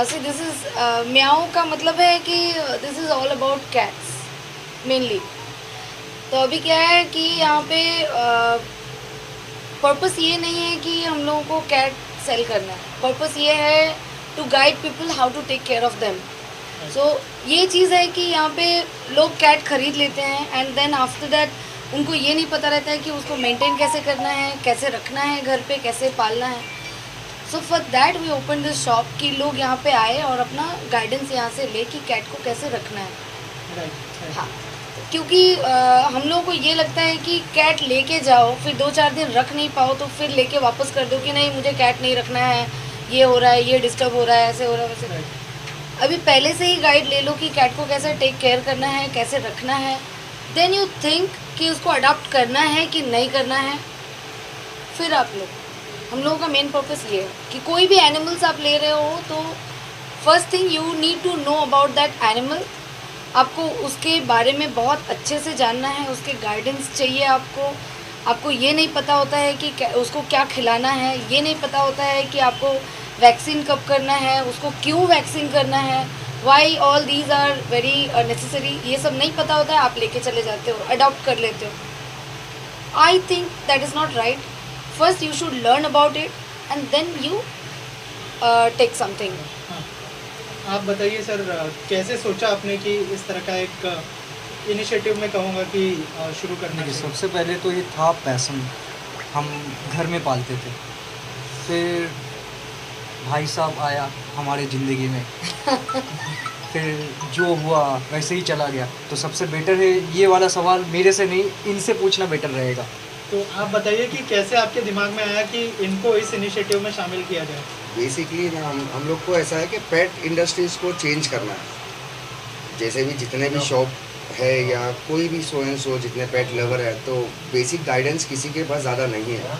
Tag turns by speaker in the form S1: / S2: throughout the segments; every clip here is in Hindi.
S1: सी दिस इज म्याऊ का मतलब है कि this is all about cats mainly. तो अभी क्या है कि यहाँ पे पर्पस ये नहीं है कि हम लोगों को कैट सेल करना है, पर्पस ये है to guide people how to take care of them. So ये चीज़ है कि यहाँ पे लोग कैट खरीद लेते हैं एंड देन आफ्टर दैट उनको ये नहीं पता रहता है कि उसको मेंटेन कैसे करना है, कैसे रखना है घर पे, कैसे पालना है। So for that we open this shop कि लोग यहाँ पे आए और अपना गाइडेंस यहाँ से ले कि कैट को कैसे रखना है। हाँ, क्योंकि हम लोगों को ये लगता है कि कैट लेके जाओ फिर 2-4 दिन रख नहीं पाओ तो फिर लेके वापस कर दो कि नहीं मुझे कैट नहीं रखना है, ये हो रहा है, ये डिस्टर्ब हो रहा है, ऐसे हो रहा है, वैसे। अभी पहले से ही गाइड ले लो कि कैट को कैसे टेक केयर करना है, कैसे रखना है, देन यू थिंक कि उसको अडॉप्ट करना है कि नहीं करना है। फिर आप लोग, हम लोगों का मेन पर्पस ये है कि कोई भी एनिमल्स आप ले रहे हो तो first thing you need to know about that animal. आपको उसके बारे में बहुत अच्छे से जानना है, उसके गाइडेंस चाहिए आपको। आपको ये नहीं पता होता है कि उसको क्या खिलाना है, ये नहीं पता होता है कि आपको वैक्सीन कब करना है, उसको क्यों वैक्सीन करना है, why all these are very necessary, ये सब नहीं पता होता है। आप लेके चले जाते हो, अडॉप्ट कर लेते हो। I think that is not right. First you should learn about it and then you take something.
S2: आप बताइए सर, कैसे सोचा आपने कि इस तरह का एक इनिशिएटिव में कहूँगा कि शुरू करने की?
S3: सबसे पहले तो ये था पैसन, हम घर में पालते थे। फिर भाई साहब आया हमारे ज़िंदगी में फिर जो हुआ वैसे ही चला गया। तो सबसे बेटर है ये वाला सवाल मेरे से नहीं, इनसे पूछना बेटर रहेगा।
S2: तो आप बताइए कि कैसे आपके दिमाग में आया कि इनको इस इनिशिएटिव में शामिल किया जाए?
S4: बेसिकली ना हम लोग को ऐसा है कि पेट इंडस्ट्रीज़ को चेंज करना है। जैसे भी जितने भी शॉप है या कोई भी सो एंड सो जितने पेट लवर है, तो बेसिक गाइडेंस किसी के पास ज़्यादा नहीं है।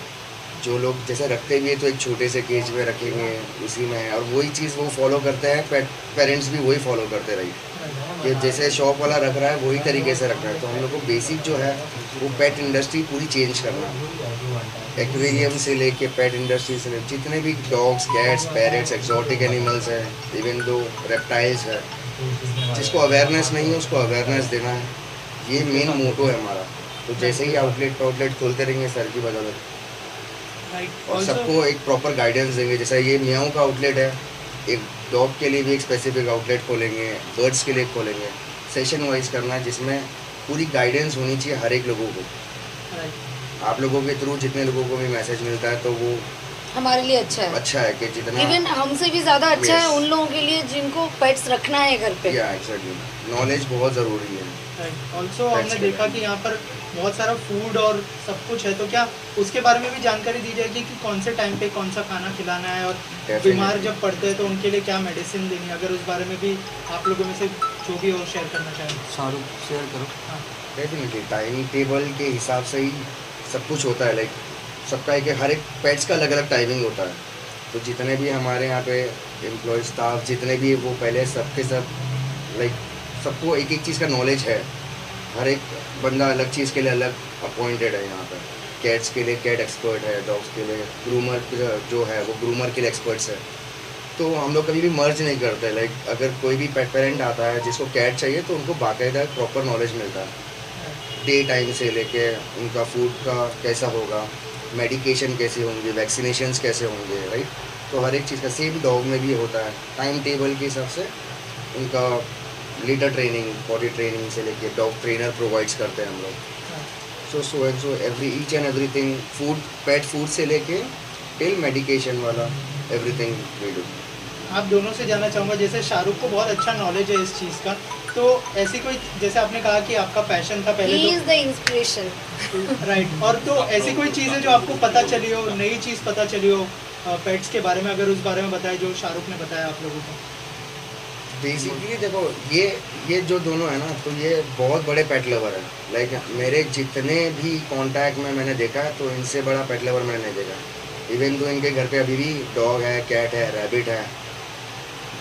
S4: जो लोग जैसे रखते भी है तो एक छोटे से केज में रखेंगे उसी में, और वही चीज़ वो फॉलो करते हैं, पेरेंट्स भी वही फॉलो करते रही कि जैसे शॉप वाला रख रहा है वही तरीके से रखना है। तो हम लोग को बेसिक जो है वो पेट इंडस्ट्री पूरी चेंज करना है। एक्वेरियम से लेके पेट इंडस्ट्री से लेके जितने भी dogs, cats, parrots, exotic animals हैं, इवन दो रेप्टाइल्स है, जिसको अवेयरनेस नहीं है उसको अवेयरनेस देना है, ये मेन मोटो है हमारा। तो जैसे ही आउटलेट खोलते रहेंगे सर की बदौलत, और सबको एक प्रॉपर गाइडेंस देंगे। जैसे ये म्याऊ का आउटलेट है, एक डॉग के लिए भी एक स्पेसिफिक आउटलेट खोलेंगे, बर्ड्स के लिए खोलेंगे, सेशन वाइज करना है जिसमें पूरी गाइडेंस होनी चाहिए हर एक लोगों को। आप लोगों के थ्रू जितने लोगों को भी मैसेज मिलता है तो वो
S1: हमारे लिए अच्छा है
S4: कि जितना
S1: इवन हमसे भी ज़्यादा अच्छा है उन लोगों के लिए जिनको पेट्स रखना है घर पे।
S4: एक्चुअली नॉलेज बहुत ज़रूरी है।
S2: ऑल्सो हमने देखा कि यहाँ पर बहुत सारा फूड और सब कुछ है, तो क्या उसके बारे में भी जानकारी दी जाएगी कि कौन से टाइम पे कौन सा खाना खिलाना है, और बीमार जब पड़ते हैं तो उनके लिए क्या मेडिसिन देनी है? अगर उस बारे में भी आप लोगों में से जो भी और शेयर करना चाहें।
S3: शाहरुख शेयर करो।
S2: हाँ,
S4: डेफिनेटली टाइम टेबल के हिसाब से ही सब कुछ होता है। लाइक सबका एक हर एक पेट्स का अलग अलग टाइमिंग होता है। तो जितने भी हमारे यहाँ पे एम्प्लॉय स्टाफ जितने भी वो पहले सबके सब लाइक सबको एक एक चीज़ का नॉलेज है। हर एक बंदा अलग चीज़ के लिए अलग अपॉइंटेड है यहाँ पर। कैट्स के लिए कैट एक्सपर्ट है, डॉग्स के लिए ग्रूमर जो है वो ग्रूमर के लिए एक्सपर्ट्स है। तो हम लोग कभी भी मर्ज नहीं करते। लाइक अगर कोई भी पेट पेरेंट आता है जिसको कैट चाहिए तो उनको बाकायदा प्रॉपर नॉलेज मिलता है, डे टाइम से लेके उनका फूड का कैसा होगा, मेडिकेशन कैसे होंगे, वैक्सीनेशंस कैसे होंगे, राइट। तो हर एक चीज़ का सेम डॉग में भी होता है। टाइम टेबल के हिसाब से उनका लीडर ट्रेनिंग, बॉडी ट्रेनिंग से लेके डॉग ट्रेनर प्रोवाइड्स करते हैं हम लोग। So every each and everything, food, pet food से लेके टिल मेडिकेशन वाला एवरीथिंग वी डू।
S2: आप दोनों से जानना चाहूँगा, जैसे शाहरुख को बहुत अच्छा नॉलेज है इस चीज़ का, तो ऐसी कोई, जैसे आपने कहा कि आपका पैशन था पहले,
S1: He is the inspiration.
S2: Right, और तो ऐसी कोई चीज़ है जो आपको पता चली हो, नई चीज़ पता चली हो पेट्स के बारे में, अगर उस बारे में बताए जो शाहरुख ने बताया आप लोगों को?
S4: बेसिकली देखो ये जो दोनों है ना, तो ये बहुत बड़े पेट लवर हैं। लाइक मेरे जितने भी कांटेक्ट में मैंने देखा है तो इनसे बड़ा पेट लवर मैंने नहीं देखा। इवन तो इनके घर पे अभी भी डॉग है, कैट है, रैबिट है,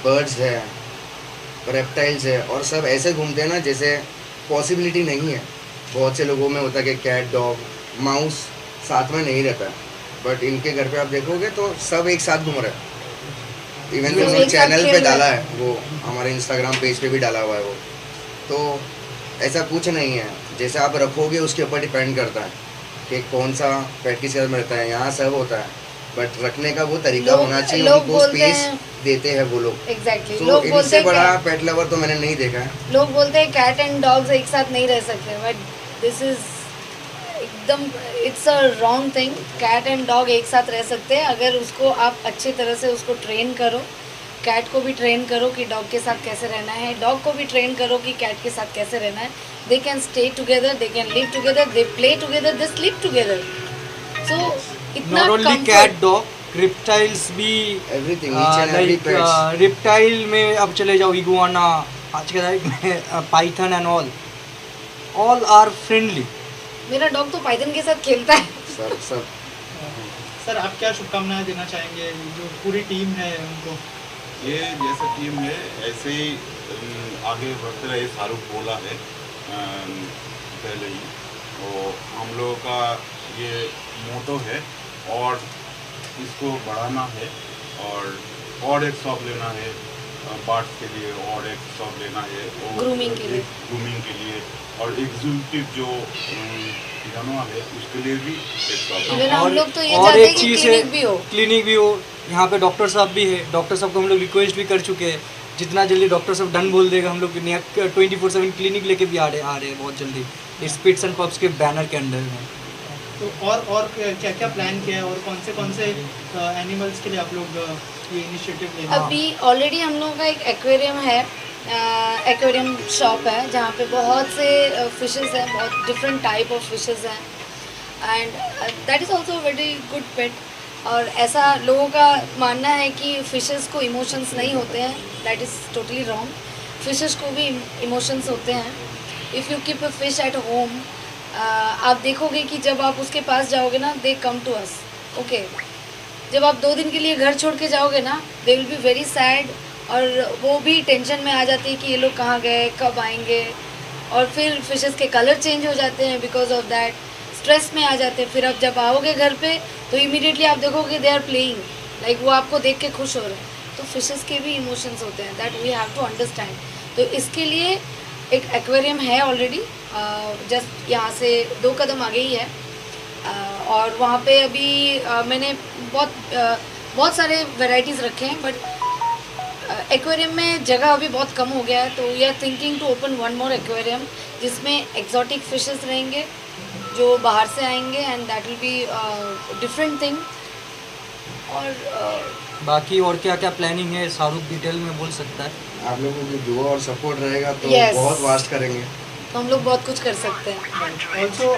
S4: बर्ड्स है, रेप्टाइल्स है, और सब ऐसे घूमते हैं ना जैसे पॉसिबिलिटी नहीं है। बहुत से लोगों में होता है कि कैट, डॉग, माउस साथ में नहीं रहता है, बट इनके घर पे आप देखोगे तो सब एक साथ घूम रहे हैं। इवन
S1: जो
S4: तो
S1: एक साथ
S4: चैनल
S1: खेल
S4: पे
S1: रहे
S4: डाला
S1: हैं।
S4: है वो, हमारे इंस्टाग्राम पेज पे भी डाला हुआ है वो। तो ऐसा कुछ नहीं है, जैसे आप रखोगे उसके ऊपर डिपेंड करता है कि कौन सा पेट किस में रहता है। यहाँ सब होता है, बट रखने का वो तरीका होना चाहिए,
S1: लोग
S4: उनको
S1: बोलते
S4: स्पेस
S1: हैं
S4: देते हैं वो लोग।
S1: एग्जैक्टली,
S4: तो
S1: लोग बोलते
S4: इनसे
S1: हैं
S4: बड़ा पेट लवर तो मैंने नहीं देखा है।
S1: लोग बोलते हैं कैट एंड डॉग्स एक साथ नहीं रह सकते, बट दिस इज एकदम it's a wrong thing. Cat and dog एक साथ रह सकते हैं अगर उसको आप अच्छी तरह से उसको ट्रेन करो। कैट को भी ट्रेन करो कि डॉग के साथ कैसे रहना है, डॉग को भी ट्रेन करो कि कैट के साथ कैसे रहना है। They can stay together, they can live together, they play together, they sleep together. So इतना
S3: not only cat dog, reptiles भी,
S4: everything, each and every pets.
S3: Reptile में अब चले जाओ, इगुआना, आज के तारीख में python and all are friendly.
S1: मेरा डॉग तो पाइथन के साथ खेलता है।
S4: सब
S2: सर आप क्या शुभकामनाएं देना चाहेंगे जो पूरी टीम है उनको?
S5: ये जैसे टीम है ऐसे ही आगे बढ़ते रहे। शाहरुख बोला है पहले ही, तो हम लोगों का ये मोटो है और इसको बढ़ाना है और एक शॉप लेना है पार्ट्स के लिए, और एक शॉप लेना है
S1: ग्रूमिंग के लिए,
S5: और एग्जीक्यूटिव जो जानवर है उसके लिए भी एक शॉप।
S1: इवन हम लोग तो ये
S3: और
S1: चाहते हैं
S3: एक
S1: कि
S3: चीज़
S1: क्लिनिक भी हो।
S3: क्लिनिक भी हो। यहाँ पे डॉक्टर साहब भी है, डॉक्टर साहब को हम लोग रिक्वेस्ट भी कर चुके हैं, जितना जल्दी डॉक्टर साहब डन बोल देगा हम लोग 24/7 क्लिनिक लेके भी आ रहे हैं बहुत जल्दी, स्पिट्स एंड पप्स के बैनर के अंडर में।
S2: तो और क्या क्या प्लान किया है और कौन से एनिमल्स के लिए आप लोग ये इनिशिएटिव ले रहे हैं?
S1: अभी ऑलरेडी हम लोगों का एक एक्वेरियम है, एक्वेरियम शॉप है जहाँ पे बहुत से फिशेस हैं, बहुत डिफरेंट टाइप ऑफ फिशेस हैं and that is also very good pet. और ऐसा लोगों का मानना है कि फिशेस को इमोशंस नहीं होते हैं, that is totally wrong. Fishes को भी इमोशंस होते हैं। If you keep a fish at home, आप देखोगे कि जब आप उसके पास जाओगे ना, दे कम टू अस, ओके। जब आप 2 दिन के लिए घर छोड़ के जाओगे ना, they will be very sad, और वो भी टेंशन में आ जाती है कि ये लोग कहाँ गए, कब आएंगे, और फिर फिशेस के कलर चेंज हो जाते हैं बिकॉज ऑफ दैट, स्ट्रेस में आ जाते हैं। फिर आप जब आओगे घर पे तो इमीडिएटली आप देखोगे दे आर प्लेइंग, लाइक वो आपको देख के खुश हो रहे हैं। तो फिशेस के भी इमोशंस होते हैं, that we have to understand. तो इसके लिए एक एक्वेरियम है ऑलरेडी, जस्ट यहाँ से 2 कदम आगे ही है, और वहाँ पे अभी मैंने बहुत सारे वैरायटीज़ रखे हैं, बट एक्वेरियम में जगह अभी बहुत कम हो गया है। तो we are thinking to open 1 more aquarium जिसमें एक्जॉटिक फिशेस रहेंगे जो बाहर से आएंगे, and that will be different thing. और
S3: बाकी और क्या क्या प्लानिंग है शाहरुख डिटेल में बोल सकता है?
S4: आप लोगों की दुआ और सपोर्ट रहेगा तो
S1: Yes.
S4: बहुत वास्ट करेंगे।
S1: तो हम लोग बहुत कुछ कर सकते हैं।
S2: ऑल्सो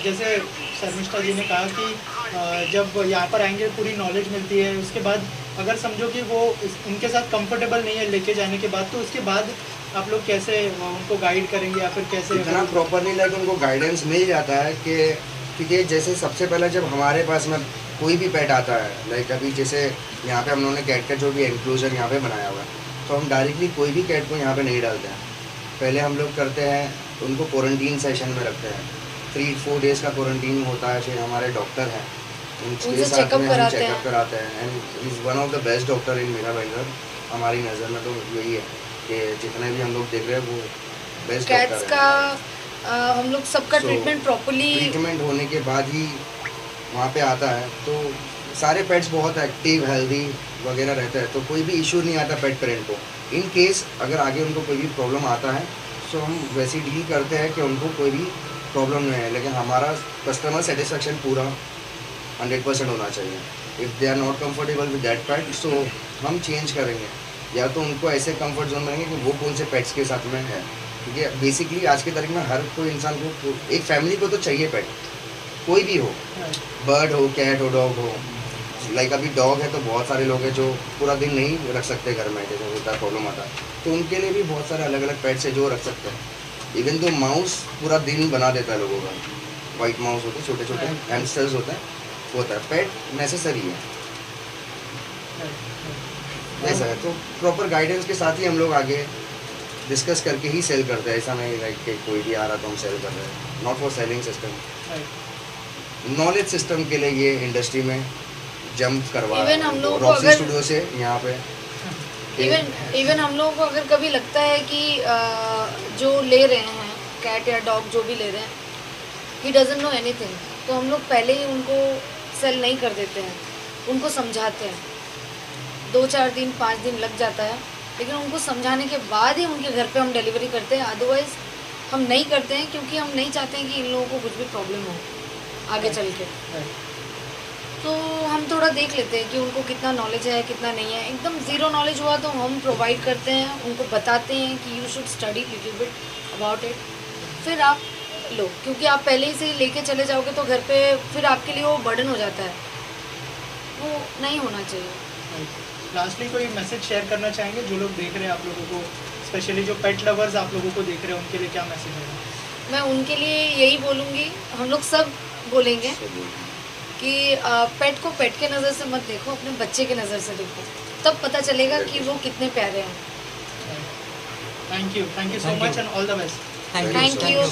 S2: जैसे शर्मिष्ठा जी ने कहा कि जब यहाँ पर आएंगे पूरी नॉलेज मिलती है, उसके बाद अगर समझो कि वो उनके साथ कंफर्टेबल नहीं है लेके जाने के बाद, तो उसके बाद आप लोग कैसे उनको गाइड करेंगे या फिर कैसे?
S4: इतना प्रॉपरली लाइक उनको गाइडेंस मिल जाता है कि क्योंकि जैसे सबसे पहले जब हमारे पास में कोई भी पेट आता है, लाइक अभी जैसे यहाँ पे हम लोगों ने कैट का जो भी एनक्लोजर यहाँ पे बनाया हुआ है, तो हम डायरेक्टली कोई भी कैट को यहाँ पे नहीं डालते हैं। पहले हम लोग करते हैं उनको क्वारंटीन सेशन में रखते हैं, 3-4 डेज़ का क्वारंटीन होता है। फिर हमारे डॉक्टर हैं, उनके साथ
S1: चेकअप
S4: में हम
S1: कराते
S4: चेकअप
S1: हैं।
S4: कराते हैं, and is one of the best doctor in Mira Bhayandar. हमारी नज़र में तो यही है कि जितने भी हम लोग देख रहे हैं वो बेस्ट
S1: कैट्स
S4: डॉक्टर
S1: का
S4: है।
S1: हम लोग सबका
S4: So,
S1: ट्रीटमेंट प्रॉपरली,
S4: ट्रीटमेंट होने के बाद ही वहाँ पे आता है, तो सारे पेट्स बहुत एक्टिव हेल्दी वगैरह रहते हैं, तो कोई भी इशू नहीं आता पेट पेरेंट को। इन केस अगर आगे उनको कोई भी प्रॉब्लम आता है तो हम वैसे डील करते हैं कि उनको कोई भी प्रॉब्लम नहीं है, लेकिन हमारा कस्टमर सेटिस्फेक्शन पूरा 100% होना चाहिए। If they are not comfortable with that pet, so हम चेंज करेंगे, या तो उनको ऐसे कंफर्ट जोन बनाएंगे कि वो कौन से पेट्स के साथ में है। क्योंकि बेसिकली आज की तारीख में हर कोई इंसान को, एक फैमिली को तो चाहिए पेट, कोई भी हो, बर्ड हो, कैट हो, डॉग हो। लाइक अभी डॉग है तो बहुत सारे लोग हैं जो पूरा दिन नहीं रख सकते घर में, जैसे होता है प्रॉब्लम आता है, तो उनके लिए भी बहुत सारे अलग अलग पेट्स है जो रख सकते हैं। इवन तो माउस पूरा दिन बना देता है लोगों का, वाइट माउस होते हैं, छोटे छोटे हैमस्टर्स होते हैं, होता है। पेट नेसेसरी है, ऐसा है। तो प्रॉपर गाइडेंस के साथ ही हम लोग आगे डिस्कस करके ही सेल करते हैं। ऐसा नहीं लाइक कि कोई भी आ रहा तो हम सेल कर रहे हैं, not for selling system. Knowledge system के लिए ये इंडस्ट्री में जंप करवा
S1: Even हम लोगों को
S4: रॉक्सी
S1: अगर-
S4: स्टूडियो से यहाँ पे
S1: इवन हम लोगों को अगर कभी लगता है कि जो ले रहे हैं कैट या डॉग जो भी ले रहे हैं ही डजंट नो एनीथिंग, तो हम लोग पहले ही उनको सेल नहीं कर देते हैं, उनको समझाते हैं। 2-4 दिन 5 दिन लग जाता है, लेकिन उनको समझाने के बाद ही उनके घर पे हम डिलीवरी करते हैं। अदरवाइज़ हम नहीं करते हैं, क्योंकि हम नहीं चाहते हैं कि इन लोगों को कुछ भी प्रॉब्लम हो आगे चल के। तो हम थोड़ा देख लेते हैं कि उनको कितना नॉलेज है कितना नहीं है। एकदम ज़ीरो नॉलेज हुआ तो हम प्रोवाइड करते हैं, उनको बताते हैं कि you should study little bit about it, फिर आप लो। क्योंकि आप पहले ही से लेके चले जाओगे तो घर पे फिर आपके लिए वो बर्डन हो जाता है, वो नहीं होना चाहिए।
S2: लास्टली कोई मैसेज शेयर करना चाहेंगे जो लोग देख रहे हैं आप लोगों को, स्पेशली जो पेट लवर्स आप लोगों को देख रहे हैं, उनके लिए क्या मैसेज है?
S1: मैं उनके लिए यही बोलूँगी, हम लोग सब बोलेंगे कि पेट को पेट के नज़र से मत देखो, अपने बच्चे के नज़र से देखो, तब पता चलेगा कि वो कितने प्यारे हैं।
S2: Thank you so
S3: Thank you.
S2: Much and all the best.
S3: Thank
S1: thank you.